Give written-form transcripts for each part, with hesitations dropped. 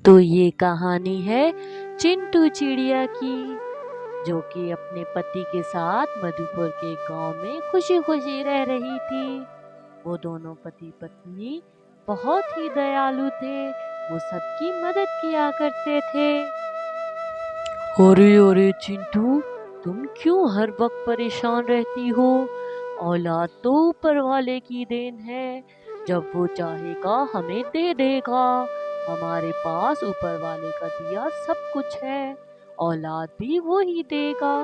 तो ये कहानी है चिंटू चिड़िया की, जो कि अपने पति के साथ मधुपुर के गांव में खुशी खुशी रह रही थी। वो दोनों पति पत्नी बहुत ही दयालु थे। वो सबकी मदद किया करते थे। अरे अरे चिंटू, तुम क्यों हर वक्त परेशान रहती हो? औलाद तो ऊपर वाले की देन है। जब वो चाहेगा हमें दे देगा। हमारे पास ऊपर वाले का दिया सब कुछ है। औलाद भी वो ही देगा।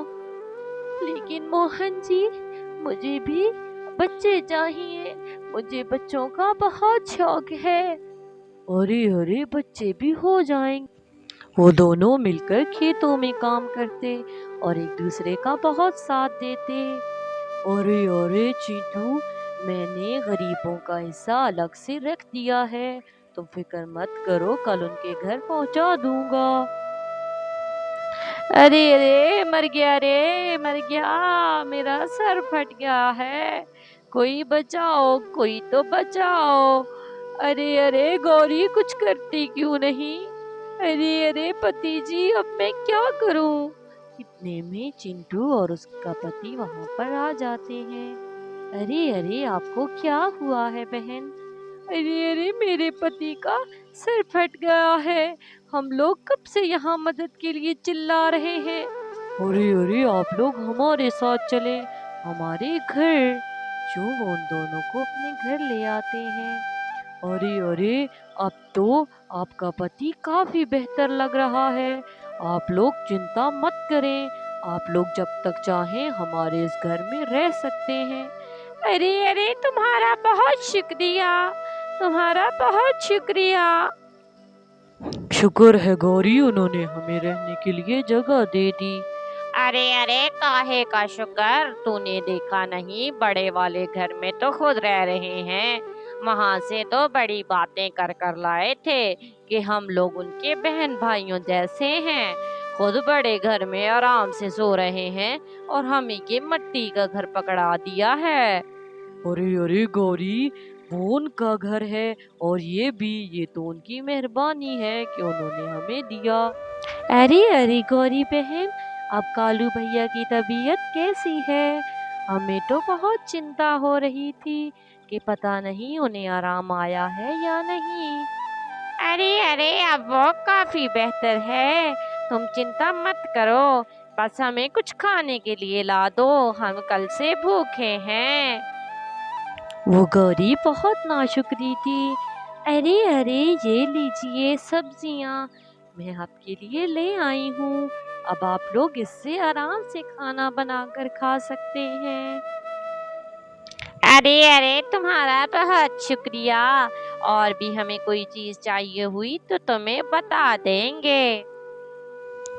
लेकिन मोहन जी, मुझे भी बच्चे चाहिए। मुझे बच्चों का बहुत शौक है। अरे अरे, बच्चे भी हो जाएंगे। वो दोनों मिलकर खेतों में काम करते और एक दूसरे का बहुत साथ देते। अरे अरे चीटू, मैंने गरीबों का हिस्सा अलग से रख दिया है। तुम फिक्र मत करो, कल उनके घर पहुंचा दूंगा। अरे अरे, मर गया रे, मर गया। मेरा सर फट गया है। कोई बचाओ, कोई तो बचाओ। अरे अरे गौरी, कुछ करती क्यों नहीं? अरे अरे पति जी, अब मैं क्या करूं? इतने में चिंटू और उसका पति वहां पर आ जाते हैं। अरे अरे, आपको क्या हुआ है बहन? अरे अरे, मेरे पति का सर फट गया है। हम लोग कब से यहाँ मदद के लिए चिल्ला रहे हैं। अरे अरे, आप लोग हमारे साथ चले, हमारे घर। जो वो उन दोनों को अपने घर ले आते हैं। अरे अरे, अब तो आपका पति काफी बेहतर लग रहा है। आप लोग चिंता मत करें। आप लोग जब तक चाहें हमारे इस घर में रह सकते हैं। अरे अरे, तुम्हारा बहुत शुक्रिया, तुम्हारा बहुत शुक्रिया। शुक्र है गौरी, उन्होंने हमें रहने के लिए जगह दे दी। अरे अरे, काहे का शुक्र? तूने देखा नहीं, बड़े वाले घर में तो खुद रह रहे हैं। वहाँ से तो बड़ी बातें कर कर लाए थे कि हम लोग उनके बहन भाइयों जैसे हैं। खुद बड़े घर में आराम से सो रहे हैं और हम ही के मट्टी का घर पकड़ा दिया है। अरे अरे गौरी, वो उनका घर है और ये तो उनकी मेहरबानी है कि उन्होंने हमें दिया। अरे अरे गौरी बहन, अब कालू भैया की तबीयत कैसी है? हमें तो बहुत चिंता हो रही थी कि पता नहीं उन्हें आराम आया है या नहीं। अरे अरे, अब वो काफी बेहतर है। तुम चिंता मत करो। बस हमें कुछ खाने के लिए ला दो, हम कल से भूखे हैं। वो गौरी बहुत नाशुक्री थी। अरे अरे, ये लीजिए सब्जियाँ, मैं आपके लिए ले आई हूँ। अब आप लोग इससे आराम से खाना बनाकर खा सकते हैं। अरे अरे, तुम्हारा बहुत शुक्रिया। और भी हमें कोई चीज चाहिए हुई तो तुम्हें बता देंगे।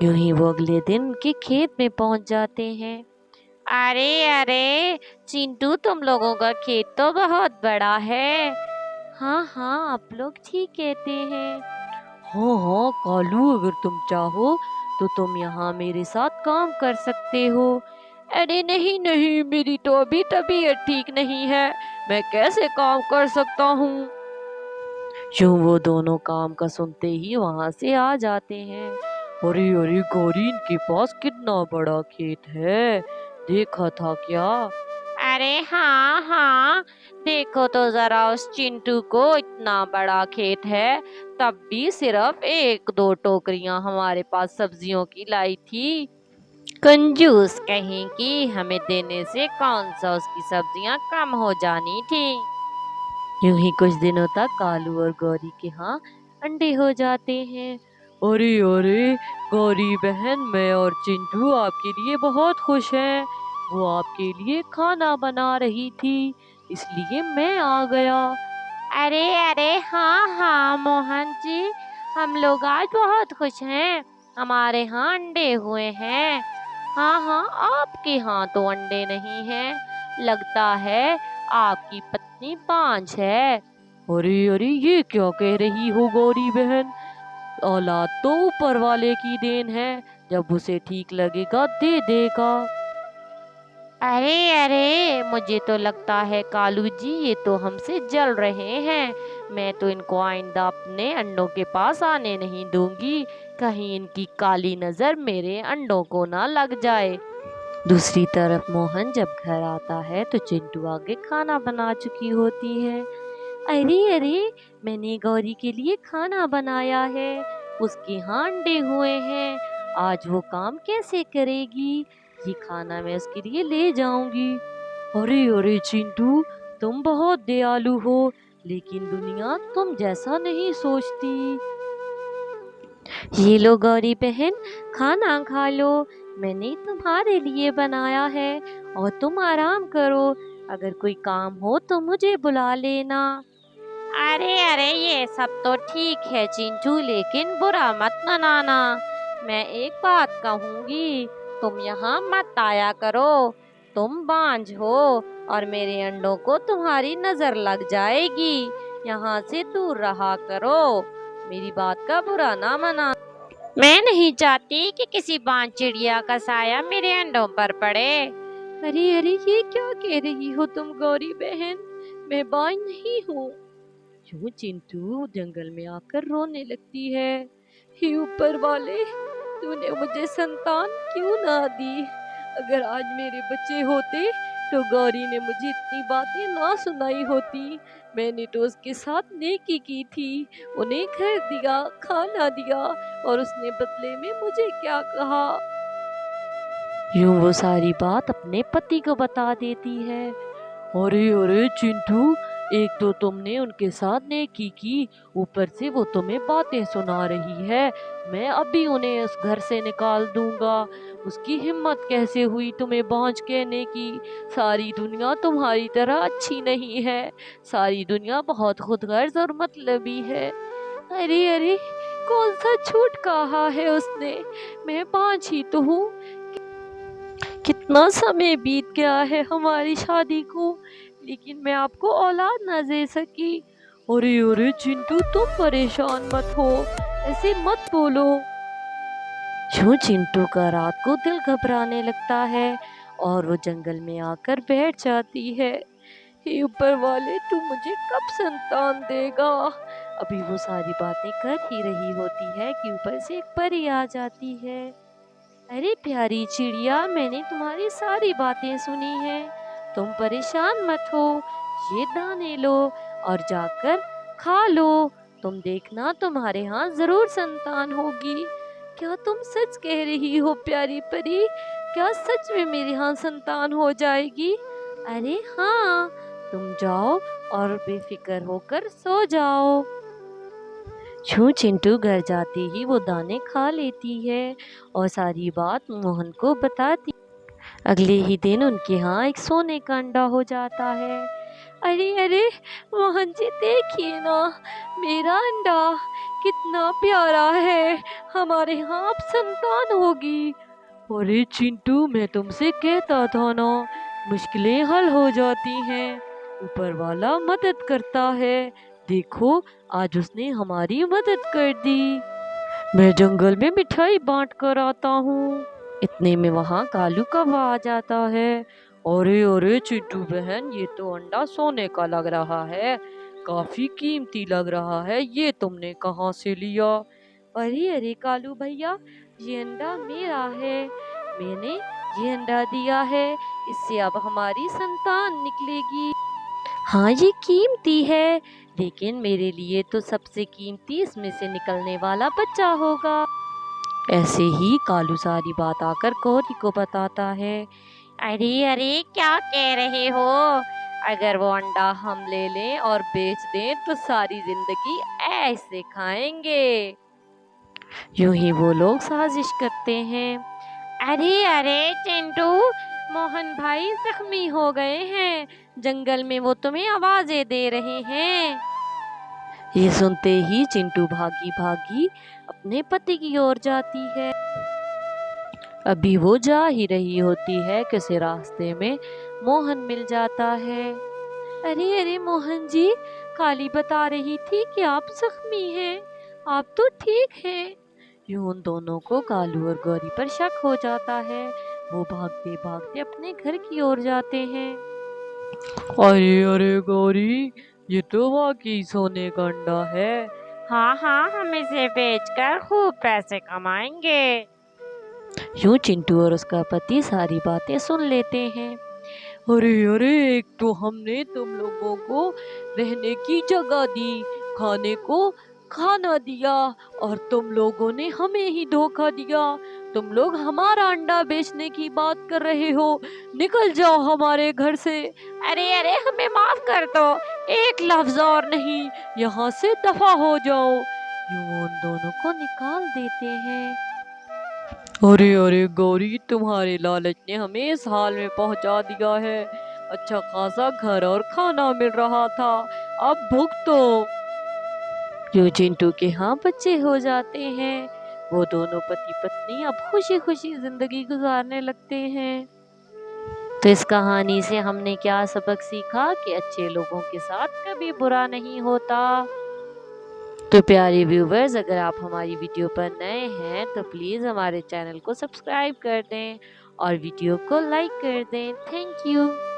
यूं ही वो अगले दिन उनके खेत में पहुंच जाते हैं। अरे अरे चिंटू, तुम लोगों का खेत तो बहुत बड़ा है। हाँ हाँ, आप लोग ठीक कहते हैं। हाँ हाँ कालू, अगर तुम चाहो तो तुम यहाँ मेरे साथ काम कर सकते हो। अरे नहीं नहीं, मेरी तो अभी तबीयत ठीक नहीं है, मैं कैसे काम कर सकता हूँ? यूं वो दोनों काम का सुनते ही वहां से आ जाते हैं। अरे अरे गौरी, इनके पास कितना बड़ा खेत है, देखा था क्या? अरे हाँ हाँ, देखो तो जरा उस चिंटू को, इतना बड़ा खेत है, तब भी सिर्फ एक दो टोकरियां हमारे पास सब्जियों की लाई थी। कंजूस कहीं की, हमें देने से कौन सा उसकी सब्जियां कम हो जानी थी। यूं ही कुछ दिनों तक कालू और गौरी के यहाँ अंडे हो जाते हैं। अरे अरे गौरी बहन, मैं और चिंटू आपके लिए बहुत खुश हैं। वो आपके लिए खाना बना रही थी, इसलिए मैं आ गया। अरे अरे, हाँ हाँ मोहन जी, हम लोग आज बहुत खुश हैं। हमारे यहाँ अंडे हुए हैं। हाँ हाँ, आपके यहाँ तो अंडे नहीं हैं, लगता है आपकी पत्नी बांझ है। अरे अरे, ये क्या कह रही हो गौरी बहन? औलाद तो ऊपर वाले की देन है, जब उसे ठीक लगेगा दे देगा। अरे अरे, मुझे तो लगता है कालू जी ये तो हमसे जल रहे हैं। मैं तो इनको आइंदा अपने अंडों के पास आने नहीं दूंगी, कहीं इनकी काली नजर मेरे अंडों को ना लग जाए। दूसरी तरफ मोहन जब घर आता है तो चिंटू आगे खाना बना चुकी होती है। अरे अरे, मैंने गौरी के लिए खाना बनाया है, उसके यहाँ अंडे हुए हैं, आज वो काम कैसे करेगी? ये खाना मैं उसके लिए ले जाऊंगी। अरे अरे चिंटू, तुम बहुत दयालु हो, लेकिन दुनिया तुम जैसा नहीं सोचती। ये लो गौरी बहन, खाना खा लो, मैंने तुम्हारे लिए बनाया है, और तुम आराम करो, अगर कोई काम हो तो मुझे बुला लेना। अरे अरे, ये सब तो ठीक है चिंटू, लेकिन बुरा मत मनाना। मैं एक बात कहूंगी, तुम यहाँ मत आया करो, तुम बांझ हो और मेरे अंडों को तुम्हारी नजर लग जाएगी। यहाँ से दूर रहा करो, मेरी बात का बुरा ना मना। मैं नहीं चाहती कि किसी बांझ चिड़िया का साया मेरे अंडों पर पड़े। अरे अरे, ये क्या कह रही हो तुम गौरी बहन, मैं बांझ नहीं हूँ। यूं चिंटू जंगल में आकर रोने लगती है। हे ऊपर वाले, तूने मुझे संतान क्यों ना दी? अगर आज मेरे बच्चे होते तो गौरी ने मुझे इतनी बातें ना सुनाई होती। मैंने तो उसके साथ नेकी की थी, उन्हें घर दिया, खाना दिया, और उसने बदले में मुझे क्या कहा? यूं वो सारी बात अपने पति को बता देती है। अरे अरे चिंटू, एक तो तुमने उनके साथ नेकी की, ऊपर से वो तुम्हें बातें सुना रही है। मैं अभी उन्हें उस घर से निकाल दूंगा। उसकी हिम्मत कैसे हुई तुम्हें बांझ कहने की? सारी दुनिया तुम्हारी तरह अच्छी नहीं है, सारी दुनिया बहुत खुदगर्ज और मतलबी है। अरे अरे, कौन सा झूठ कहा है उसने, मैं बांझ ही तो हूँ। कितना समय बीत गया है हमारी शादी को, लेकिन मैं आपको औलाद न दे सकी। अरे अरे चिंटू, तुम परेशान मत हो, ऐसे मत बोलो। यूं चिंटू का रात को दिल घबराने लगता है और वो जंगल में आकर बैठ जाती है। हे ऊपर वाले, तू मुझे कब संतान देगा? अभी वो सारी बातें कर ही रही होती है कि ऊपर से एक परी आ जाती है। अरे प्यारी चिड़िया, मैंने तुम्हारी सारी बातें सुनी हैं, तुम परेशान मत हो, ये दाने लो और जाकर खा लो, तुम देखना तुम्हारे यहाँ जरूर संतान होगी। क्या तुम सच कह रही हो प्यारी परी? क्या सच में मेरे यहाँ संतान हो जाएगी? अरे हाँ, तुम जाओ और बेफिक्र होकर सो जाओ। यूं चिंटू घर जाते ही वो दाने खा लेती है और सारी बात मोहन को बताती। अगले ही दिन उनके यहाँ एक सोने का अंडा हो जाता है। अरे अरे, मोहन जी देखिए ना, मेरा अंडा कितना प्यारा है, हमारे यहाँ अब संतान होगी। अरे चिंटू, मैं तुमसे कहता था ना, मुश्किलें हल हो जाती हैं, ऊपर वाला मदद करता है। देखो, आज उसने हमारी मदद कर दी। मैं जंगल में मिठाई बांट कर आता हूँ। इतने में वहाँ कालू कौवा आ जाता है। अरे अरे चिंटू बहन, ये तो अंडा सोने का लग रहा है, काफी कीमती लग रहा है, ये तुमने कहाँ से लिया? अरे अरे कालू भैया, ये अंडा मेरा है, मैंने ये अंडा दिया है, इससे अब हमारी संतान निकलेगी। हाँ ये कीमती है, लेकिन मेरे लिए तो सबसे कीमती इसमें से निकलने वाला बच्चा होगा। ऐसे ही कालू सारी बात आकर गौरी को बताता है। अरे अरे, क्या कह रहे हो? अगर वो अंडा हम ले लें और बेच दें तो सारी जिंदगी ऐसे खाएंगे। यूं ही वो लोग साजिश करते हैं। अरे अरे चिंटू, मोहन भाई जख्मी हो गए हैं, जंगल में वो तुम्हें आवाजें दे रहे हैं। ये सुनते ही चिंटू भागी भागी अपने पति की ओर जाती है। अभी वो जा ही रही होती है कि उसे रास्ते में मोहन मिल जाता है। अरे अरे मोहन जी, काली बता रही थी कि आप जख्मी हैं, आप तो ठीक हैं। यूं उन दोनों को कालू और गौरी पर शक हो जाता है। वो भागते भागते अपने घर की ओर जाते हैं। अरे अरे गौरी, ये तो वाकई सोने का अंडा है। हाँ हाँ, हम इसे बेचकर खूब पैसे कमाएंगे। यूं चिंटू और उसका पति सारी बातें सुन लेते हैं। अरे अरे, एक तो हमने तुम लोगों को रहने की जगह दी, खाने को खाना दिया, और तुम लोगों ने हमें ही धोखा दिया। तुम लोग हमारा अंडा बेचने की बात कर रहे हो, निकल जाओ हमारे घर से। अरे अरे, हमें माफ कर दो, एक लफ्ज और नहीं, यहाँ से दफा हो जाओ। यूं वो उन दोनों को निकाल देते हैं। अरे अरे गौरी, तुम्हारे लालच ने हमें इस हाल में पहुंचा दिया है। अच्छा खासा घर और खाना मिल रहा था, अब भुगतो। यूं चिंटू के यहाँ बच्चे हो जाते हैं। वो दोनों पति पत्नी अब खुशी खुशी जिंदगी गुजारने लगते हैं। तो इस कहानी से हमने क्या सबक सीखा कि अच्छे लोगों के साथ कभी बुरा नहीं होता। तो प्यारे व्यूवर्स, अगर आप हमारी वीडियो पर नए हैं तो प्लीज़ हमारे चैनल को सब्सक्राइब कर दें और वीडियो को लाइक कर दें। Thank you.